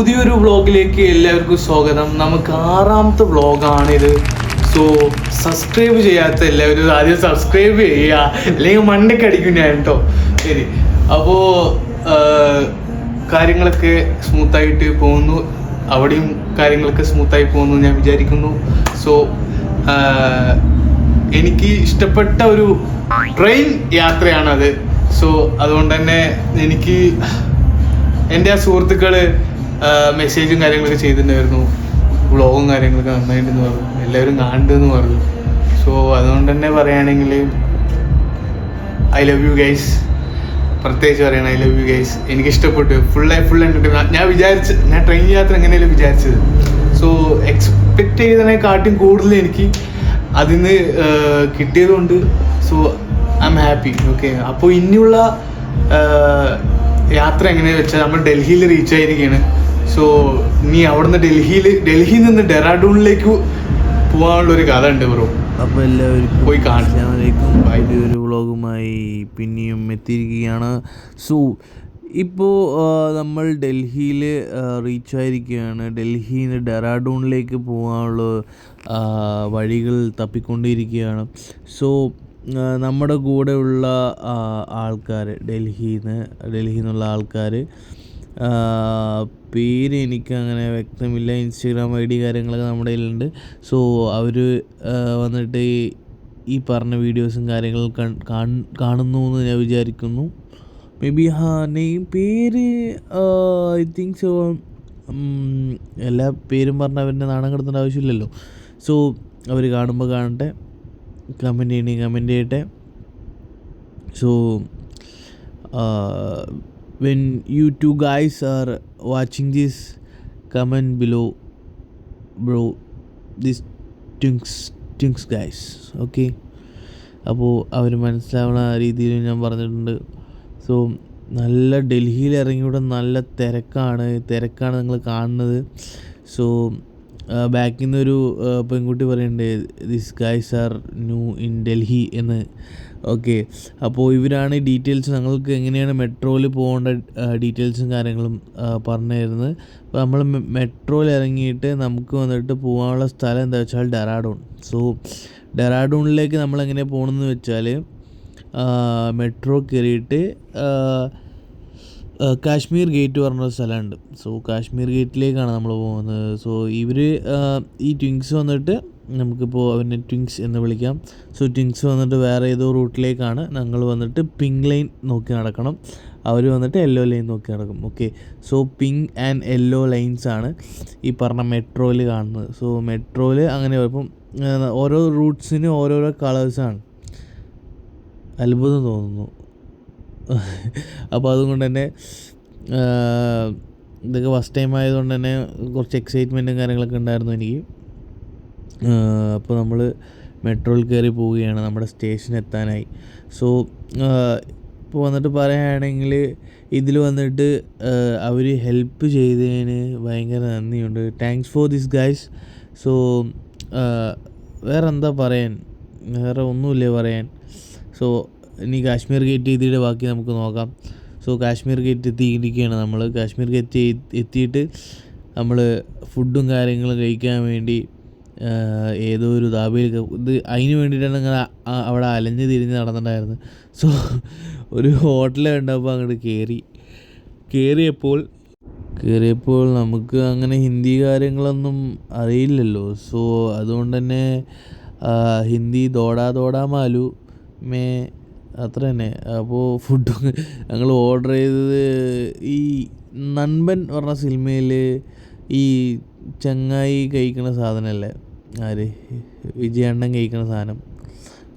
പുതിയൊരു വ്ളോഗിലേക്ക് എല്ലാവർക്കും സ്വാഗതം. നമുക്ക് 6ാമത്തെ വ്ളോഗാണിത്. സോ സബ്സ്ക്രൈബ് ചെയ്യാത്ത എല്ലാവരും ആദ്യം സബ്സ്ക്രൈബ് ചെയ്യുക, അല്ലെങ്കിൽ മണ്ടയ്ക്ക് അടിക്കും ഞാൻ കേട്ടോ. ശരി, അപ്പോൾ കാര്യങ്ങളൊക്കെ സ്മൂത്തായിട്ട് പോകുന്നു, അവിടെയും കാര്യങ്ങളൊക്കെ സ്മൂത്തായി പോകുന്നു ഞാൻ വിചാരിക്കുന്നു. സോ എനിക്ക് ഇഷ്ടപ്പെട്ട ഒരു ട്രെയിൻ യാത്രയാണത്. സോ അതുകൊണ്ട് തന്നെ എനിക്ക് എൻ്റെ ആ സുഹൃത്തുക്കൾ മെസ്സേജും കാര്യങ്ങളൊക്കെ ചെയ്തിട്ടുണ്ടായിരുന്നു, വ്ളോഗും കാര്യങ്ങളൊക്കെ നന്നായിട്ടുണ്ടെന്ന് പറഞ്ഞു, എല്ലാവരും കാണുന്നുണ്ടെന്ന് പറഞ്ഞു. സോ അതുകൊണ്ട് തന്നെ പറയുകയാണെങ്കിൽ ഐ ലവ് യു ഗൈസ്, പ്രത്യേകിച്ച് പറയണം, ഐ ലവ് യു ഗൈസ്. എനിക്കിഷ്ടപ്പെട്ടു, ഫുൾ എൻ്റർടൈൻമെൻറ്റ്. ഞാൻ ട്രെയിൻ യാത്ര എങ്ങനെയല്ല വിചാരിച്ചത്. സോ എക്സ്പെക്റ്റ് ചെയ്തതിനെക്കാട്ടും കൂടുതൽ എനിക്ക് അതിന് കിട്ടിയതുകൊണ്ട് so I'm happy. Okay, അപ്പോൾ ഇനിയുള്ള യാത്ര എങ്ങനെയാണെന്ന് വെച്ചാൽ നമ്മൾ ഡൽഹിയിൽ റീച്ച് ആയിരിക്കുകയാണ്. സോ ഇനി അവിടുന്ന് ഡൽഹിയിൽ നിന്ന് ഡെറാഡൂണിലേക്ക് പോകാനുള്ളൊരു കഥ ഉണ്ട് ബ്രോ. അപ്പോൾ എല്ലാവർക്കും പോയി കാണാം. ഒരു വ്ളോഗുമായി പിന്നെയും എത്തിയിരിക്കുകയാണ്. സോ ഇപ്പോൾ നമ്മൾ ഡൽഹിയിൽ റീച്ചായിരിക്കുകയാണ്. ഡൽഹിയിൽ നിന്ന് ഡെറാഡൂണിലേക്ക് പോകാനുള്ള വഴികൾ തപ്പിക്കൊണ്ടിരിക്കുകയാണ്. സോ നമ്മുടെ കൂടെയുള്ള ആൾക്കാർ ഡൽഹിയിൽ നിന്നുള്ള ആൾക്കാർ, പേര് എനിക്ക് അങ്ങനെ വ്യക്തമില്ല, ഇൻസ്റ്റാഗ്രാം ID കാര്യങ്ങളൊക്കെ നമ്മുടെ കയ്യിലുണ്ട്. സോ അവർ വന്നിട്ട് ഈ പറഞ്ഞ വീഡിയോസും കാര്യങ്ങളും കാണുന്നു എന്ന് ഞാൻ വിചാരിക്കുന്നു. മേ ബി നെയിം പേര് ഐ തിങ്ക് സോ. എല്ലാ പേരും പറഞ്ഞാൽ അവരുടെ നാണം കിടത്തേണ്ട ആവശ്യമില്ലല്ലോ. സോ അവർ കാണുമ്പോൾ കാണട്ടെ, കമൻറ്റ് ചെയ്യട്ടെ. So when you two guys are watching this, comment below bro, this things guys. Okay, അപ്പോൾ അവർ മനസ്സിലാവുന്ന രീതിയിൽ ഞാൻ പറഞ്ഞിട്ടുണ്ട്. സോ നല്ല ഡൽഹിയിൽ ഇറങ്ങിയുടെ നല്ല തിരക്കാണ് നിങ്ങൾ കാണുന്നത്. സോ ബാക്കിൽ നിന്നൊരു പെൺകുട്ടി പറയുന്നുണ്ട്, this guys are new in Delhi എന്ന്. ഓക്കെ, അപ്പോൾ ഇവരാണ് ഡീറ്റെയിൽസ് ഞങ്ങൾക്ക് എങ്ങനെയാണ് മെട്രോയിൽ പോകേണ്ട ഡീറ്റെയിൽസും കാര്യങ്ങളും പറഞ്ഞു തരുന്നത്. അപ്പോൾ നമ്മൾ മെട്രോയിൽ ഇറങ്ങിയിട്ട് നമുക്ക് വന്നിട്ട് പോകാനുള്ള സ്ഥലം എന്താ വെച്ചാൽ ഡെറാഡൂൺ. സോ ഡെറാഡൂണിലേക്ക് നമ്മൾ എങ്ങനെ പോകണമെന്ന് വെച്ചാൽ മെട്രോ കയറിയിട്ട് കാശ്മീർ ഗേറ്റ് പറഞ്ഞൊരു സ്ഥലമുണ്ട്. സോ കാശ്മീർ ഗേറ്റിലേക്കാണ് നമ്മൾ പോകുന്നത്. സോ ഇവർ ഈ ട്വിങ്സ് വന്നിട്ട് നമുക്കിപ്പോൾ അവനെ ട്വിങ്സ് എന്ന് വിളിക്കാം. സോ ട്വിങ്സ് വന്നിട്ട് വേറെ ഏതോ റൂട്ടിലേക്കാണ്. ഞങ്ങൾ വന്നിട്ട് പിങ്ക് ലൈൻ നോക്കി നടക്കണം, അവർ വന്നിട്ട് യെല്ലോ ലൈൻ നോക്കി നടക്കും. Okay, so pink and yellow ലൈൻസാണ് ഈ പറഞ്ഞ മെട്രോയിൽ കാണുന്നത്. സോ മെട്രോയിൽ അങ്ങനെ ഇപ്പം ഓരോ റൂട്ട്സിന് ഓരോരോ കളേഴ്സാണ്. അത്ഭുതം തോന്നുന്നു. അപ്പോൾ അതുകൊണ്ട് തന്നെ ഇതൊക്കെ ഫസ്റ്റ് ടൈം ആയതുകൊണ്ട് തന്നെ കുറച്ച് എക്സൈറ്റ്മെൻറ്റും കാര്യങ്ങളൊക്കെ ഉണ്ടായിരുന്നു എനിക്ക്. അപ്പോൾ നമ്മൾ മെട്രോയിൽ കയറി പോവുകയാണ്, നമ്മുടെ സ്റ്റേഷൻ എത്താനായി. സോ ഇപ്പോൾ വന്നിട്ട് പറയുകയാണെങ്കിൽ ഇതിൽ വന്നിട്ട് അവർ ഹെൽപ്പ് ചെയ്തതിന് ഭയങ്കര നന്ദിയുണ്ട്. Thanks for this guys. So വേറെ എന്താ പറയാൻ, വേറെ ഒന്നുമില്ലേ പറയാൻ. സോ ഇനി കാശ്മീർ ഗേറ്റ് എത്തിയിട്ട് ബാക്കി നമുക്ക് നോക്കാം. സോ കാശ്മീർ ഗേറ്റ് എത്തിയിരിക്കുകയാണ് നമ്മൾ. കാശ്മീർ ഗേറ്റ് എത്തിയിട്ട് നമ്മൾ ഫുഡും കാര്യങ്ങളും കഴിക്കാൻ വേണ്ടി ഏതോ ഒരു ധാബയിൽ ഇത് അതിന് വേണ്ടിയിട്ടാണ് ഞങ്ങൾ അവിടെ അലഞ്ഞ് തിരിഞ്ഞ് നടന്നിട്ടുണ്ടായിരുന്നു. സോ ഒരു ഹോട്ടൽ കണ്ടപ്പോൾ അങ്ങോട്ട് കയറിയപ്പോൾ നമുക്ക് അങ്ങനെ ഹിന്ദി കാര്യങ്ങളൊന്നും അറിയില്ലല്ലോ. സോ അതുകൊണ്ട് തന്നെ ഹിന്ദി ദോടാ മാലു മേ അത്ര തന്നെ. അപ്പോൾ ഫുഡ് ഞങ്ങൾ ഓർഡർ ചെയ്തത് ഈ നൻപൻ പറഞ്ഞ സിനിമയിൽ ഈ ചങ്ങായി കഴിക്കുന്ന സാധനമല്ലേ, ആര് വിജയണ്ണൻ കഴിക്കുന്ന സാധനം.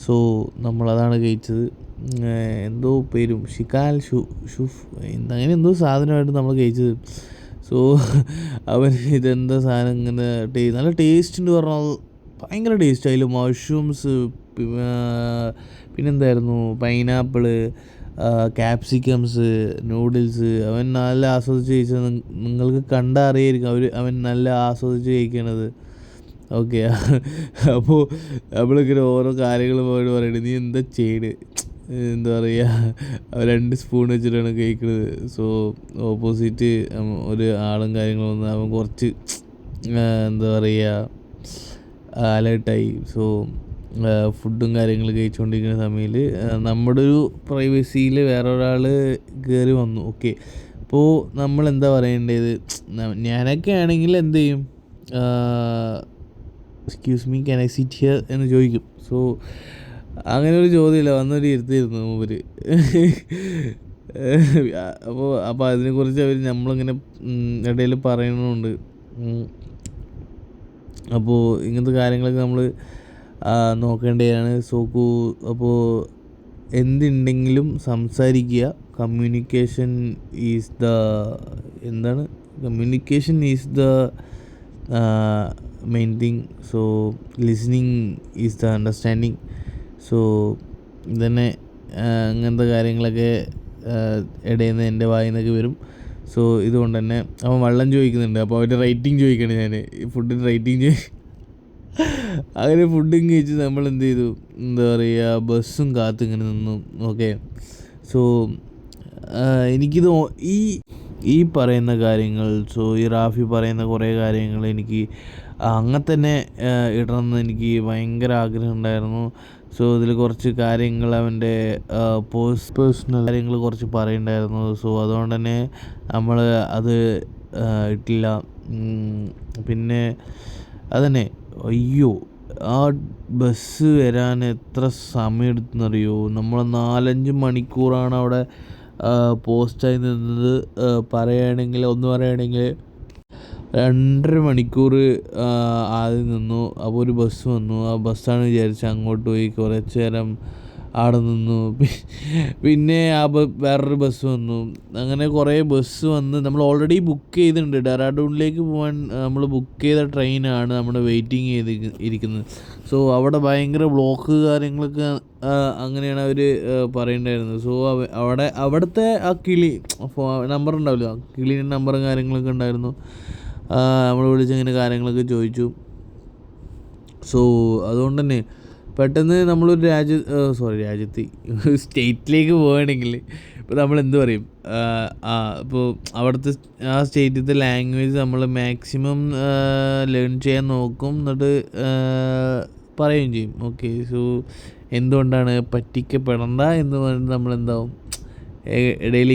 സോ നമ്മളതാണ് കഴിച്ചത്. എന്തോ പേരും ഷിക്കാൽ ഷുഫ് അങ്ങനെ എന്തോ സാധനമായിട്ട് നമ്മൾ കഴിച്ചത്. സോ അവൻ ഇതെന്താ സാധനം ഇങ്ങനെ നല്ല ടേസ്റ്റ് ഉണ്ട് പറഞ്ഞാൽ ഭയങ്കര ടേസ്റ്റ്. അതിൽ മഷ്റൂംസ്, പിന്നെന്തായിരുന്നു, പൈനാപ്പിള്, ക്യാപ്സിക്കംസ്, നൂഡിൽസ്. അവൻ നല്ല ആസ്വദിച്ച് കഴിച്ചത് നിങ്ങൾക്ക് കണ്ടാൽ അറിയായിരിക്കും അവൻ നല്ല ആസ്വദിച്ച് കഴിക്കണത്. ഓക്കെ, അപ്പോൾ നമ്മളിങ്ങനെ ഓരോ കാര്യങ്ങൾ പോയിട്ട് പറയണത്, നീ എന്താ ചെയ്യണ്, എന്താ പറയുക 2 സ്പൂൺ വെച്ചിട്ടാണ് കഴിക്കുന്നത്. സോ ഓപ്പോസിറ്റ് ഒരു ആളും കാര്യങ്ങളും വന്ന് അവൻ കുറച്ച് എന്താ പറയുക അലേർട്ടായി. സോ ഫുഡും കാര്യങ്ങൾ കഴിച്ചുകൊണ്ടിരിക്കുന്ന സമയത്ത് നമ്മുടെ ഒരു പ്രൈവസിയിൽ വേറൊരാൾ കയറി വന്നു. ഓക്കെ, അപ്പോൾ നമ്മളെന്താ പറയേണ്ടത്? ഞാനൊക്കെ ആണെങ്കിൽ എന്ത് ചെയ്യും? Excuse me, can I sit here എന്ന് ചോദിക്കും. സോ അങ്ങനെ ഒരു ചോദ്യമില്ല, വന്നൊരു ഇരുത്തിയിരുന്നു മൂപ്പര്. അപ്പോൾ അതിനെക്കുറിച്ച് അവർ നമ്മളിങ്ങനെ ഇടയിൽ പറയണമുണ്ട്. അപ്പോൾ ഇങ്ങനത്തെ കാര്യങ്ങളൊക്കെ നമ്മൾ നോക്കേണ്ടതാണ്. അപ്പോൾ എന്തുണ്ടെങ്കിലും സംസാരിക്കുക. Communication is the main thing. So listening is the understanding. So ഇതന്നെ അങ്ങനത്തെ കാര്യങ്ങളൊക്കെ ഇടയിൽ നിന്ന് എൻ്റെ വായിൽ നിന്നൊക്കെ വരും. സോ ഇതുകൊണ്ട് തന്നെ അവൻ വെള്ളം ചോദിക്കുന്നുണ്ട്. അപ്പോൾ അവൻ്റെ റേറ്റിംഗ് ചോദിക്കണം. ഞാൻ ഫുഡിൻ്റെ റേറ്റിംഗ് അങ്ങനെ ഫുഡും കഴിച്ച് നമ്മൾ എന്ത് ചെയ്തു, എന്താ പറയുക, ബസ്സും കാത്ത് ഇങ്ങനെ നിന്നു. ഓക്കെ, സോ എനിക്കിത് ഈ പറയുന്ന കാര്യങ്ങൾ, സോ ഈ റാഫി പറയുന്ന കുറേ കാര്യങ്ങൾ എനിക്ക് അങ്ങനെ തന്നെ ഇടണമെന്ന് എനിക്ക് ഭയങ്കര ആഗ്രഹം ഉണ്ടായിരുന്നു. സോ ഇതിൽ കുറച്ച് കാര്യങ്ങൾ അവൻ്റെ പേഴ്സണൽ കാര്യങ്ങൾ കുറച്ച് പറയുന്നുണ്ടായിരുന്നു. സോ അതുകൊണ്ട് തന്നെ നമ്മൾ അത് ഇട്ടില്ല. പിന്നെ അതന്നെ, അയ്യോ, ആ ബസ് വരാൻ എത്ര സമയം എടുത്തെന്നറിയോ? നമ്മൾ 4-5 മണിക്കൂറാണ് അവിടെ പോസ്റ്റായി നിന്നത്. പറയുകയാണെങ്കിൽ 2.5 മണിക്കൂർ ആദ്യം നിന്നു. അപ്പോൾ ഒരു ബസ് വന്നു. ആ ബസ്സാണ് വിചാരിച്ച് അങ്ങോട്ട് പോയി കുറച്ച് നേരം അവിടെ നിന്നു. പിന്നെ വേറൊരു ബസ് വന്നു. അങ്ങനെ കുറേ ബസ് വന്ന് നമ്മൾ ഓൾറെഡി ബുക്ക് ചെയ്തിട്ടുണ്ട്. ഡെറാഡൂണിലേക്ക് പോകാൻ നമ്മൾ ബുക്ക് ചെയ്ത ട്രെയിനാണ് നമ്മൾ വെയിറ്റിംഗ് ഇരിക്കുന്നത്. സോ അവിടെ ഭയങ്കര ബ്ലോക്ക് കാര്യങ്ങളൊക്കെ അങ്ങനെയാണ് അവർ പറയുന്നുണ്ടായിരുന്നത്. സോ അവിടുത്തെ ആ കിളി നമ്പർ ഉണ്ടാവില്ല, കിളീൻ്റെ നമ്പറും കാര്യങ്ങളൊക്കെ ഉണ്ടായിരുന്നു. നമ്മൾ വിളിച്ചങ്ങനെ കാര്യങ്ങളൊക്കെ ചോദിച്ചു. സോ അതുകൊണ്ട് തന്നെ പെട്ടെന്ന് നമ്മളൊരു രാജ്യത്ത് സ്റ്റേറ്റിലേക്ക് പോവുകയാണെങ്കിൽ ഇപ്പോൾ നമ്മൾ എന്ത് പറയും? ഇപ്പോൾ അവിടുത്തെ ആ സ്റ്റേറ്റിലത്തെ ലാംഗ്വേജ് നമ്മൾ മാക്സിമം ലേൺ ചെയ്യാൻ നോക്കും, എന്നിട്ട് പറയുകയും ചെയ്യും. ഓക്കെ, സോ എന്തുകൊണ്ടാണ് പറ്റിക്കപ്പെടണ്ട എന്ന് പറഞ്ഞിട്ട് നമ്മളെന്താവും, ഇടയിൽ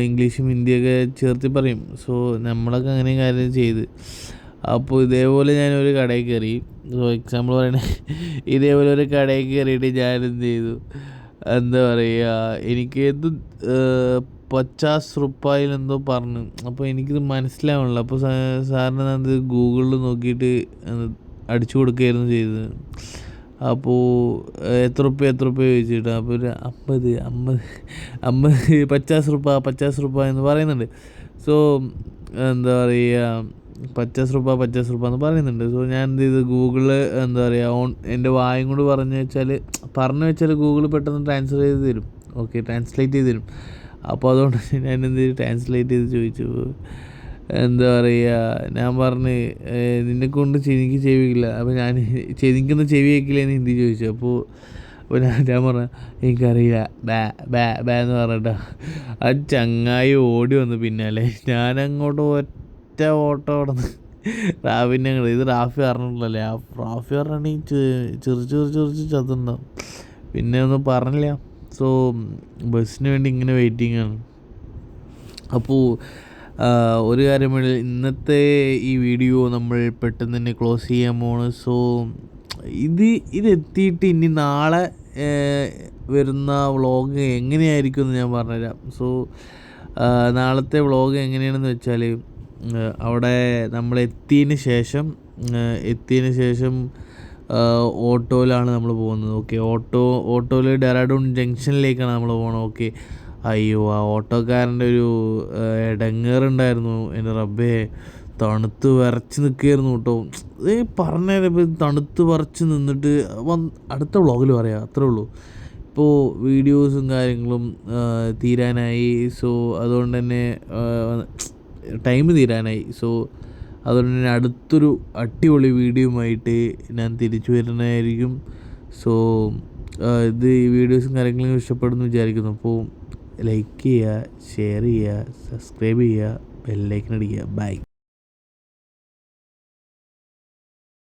ഇംഗ്ലീഷും ഹിന്ദിയൊക്കെ ചേർത്ത് പറയും. സോ നമ്മളൊക്കെ അങ്ങനെ കാര്യം ചെയ്ത്. അപ്പോൾ ഇതേപോലെ ഞാനൊരു കടയിൽ കയറി. സോ എക്സാമ്പിൾ പറയണേ, ഇതേപോലെ ഒരു കടയിൽ കയറിയിട്ട് ഞാനെന്ത് ചെയ്തു, എന്താ പറയുക, എനിക്ക് 50 രൂപയിലെന്തോ പറഞ്ഞു. അപ്പോൾ എനിക്കിത് മനസ്സിലാവണില്ല. അപ്പോൾ സാറിന് അത് ഗൂഗിളിൽ നോക്കിയിട്ട് അടിച്ചു കൊടുക്കുകയായിരുന്നു ചെയ്തത്. അപ്പോൾ എത്ര റുപ്യ ചോദിച്ചിട്ട് അപ്പോൾ ഒരു 50 രൂപ എന്ന് പറയുന്നുണ്ട്. സോ എന്താ പറയുക, 50 രൂപ എന്ന് പറയുന്നുണ്ട്. സോ ഞാൻ എന്ത് ചെയ്തു, ഗൂഗിളിൽ എന്താ പറയുക എൻ്റെ വായും കൊണ്ട് പറഞ്ഞു വെച്ചാൽ ഗൂഗിൾ പെട്ടെന്ന് ട്രാൻസ്ലേറ്റ് ചെയ്ത് തരും. അപ്പോൾ അതുകൊണ്ട് ഞാൻ എന്ത് ചെയ്തു, ട്രാൻസ്ലേറ്റ് ചെയ്ത് ചോദിച്ചു. എന്താ പറയുക, ഞാൻ പറഞ്ഞ് നിന്നെക്കൊണ്ട് എനിക്ക് ചെവിക്കില്ല. അപ്പോൾ എനിക്കൊന്ന് ചെവി വയ്ക്കില്ല എന്ന് ഹിന്ദി ചോദിച്ചു. അപ്പോൾ ഞാൻ പറഞ്ഞു എനിക്കറിയില്ല, ബാ എന്ന് പറഞ്ഞിട്ടാ. ആ ചങ്ങായി ഓടി വന്നു പിന്നാലെ. ഞാനങ്ങോട്ട് ഒറ്റ ഓട്ടം ഓടുന്നു. റാഫിൻ്റെ അങ്ങോട്ട്. ഇത് റാഫി പറഞ്ഞിട്ടില്ലല്ലേ, റാഫി പറഞ്ഞിട്ടുണ്ടെങ്കിൽ ചെറിച്ച് ചതുണ്ടാവും. പിന്നെ ഒന്നും പറഞ്ഞില്ല. സോ ബസ്സിന് വേണ്ടി ഇങ്ങനെ വെയിറ്റിംഗ് ആണ്. അപ്പോൾ ഒരു കാര്യം വേണ്ടി ഇന്നത്തെ ഈ വീഡിയോ നമ്മൾ പെട്ടെന്ന് തന്നെ ക്ലോസ് ചെയ്യാൻ പോണ്. സോ ഇതെത്തിയിട്ട് ഇനി നാളെ വരുന്ന വ്ളോഗ് എങ്ങനെയായിരിക്കും എന്ന് ഞാൻ പറഞ്ഞുതരാം. സോ നാളത്തെ വ്ളോഗ് എങ്ങനെയാണെന്ന് വെച്ചാൽ, അവിടെ നമ്മൾ എത്തിയതിന് ശേഷം ഓട്ടോയിലാണ് നമ്മൾ പോകുന്നത്. ഓക്കെ, ഓട്ടോയിൽ ഡെറാഡൂൺ ജംഗ്ഷനിലേക്കാണ് നമ്മൾ പോകുന്നത്. ഓക്കെ, അയ്യോ, ആ ഓട്ടോക്കാരൻ്റെ ഒരു ഇടങ്ങേറുണ്ടായിരുന്നു. എൻ്റെ റബ്ബേ, തണുത്ത് വിറച്ച് നിൽക്കുകയായിരുന്നു കേട്ടോ. പറഞ്ഞപ്പോൾ തണുത്ത് വിറച്ച് നിന്നിട്ട് അടുത്ത വ്ളോഗിൽ പറയാം, അത്രേ ഉള്ളൂ. ഇപ്പോൾ വീഡിയോസും കാര്യങ്ങളും തീരാനായി. സോ അതുകൊണ്ട് തന്നെ ടൈം തീരാനായി. സോ അതുകൊണ്ട് തന്നെ അടുത്തൊരു അടിപൊളി വീഡിയോയുമായിട്ട് ഞാൻ തിരിച്ചു വരുന്നതായിരിക്കും. സോ ഇത് ഈ വീഡിയോസും കാര്യങ്ങളും ഇഷ്ടപ്പെടുന്നു വിചാരിക്കുന്നു. അപ്പോൾ ലൈക്ക് ചെയ്യുക, ഷെയർ ചെയ്യുക, സബ്സ്ക്രൈബ് ചെയ്യുക, ബെല്ലൈക്കൺ അടിക്കുക. ബൈ.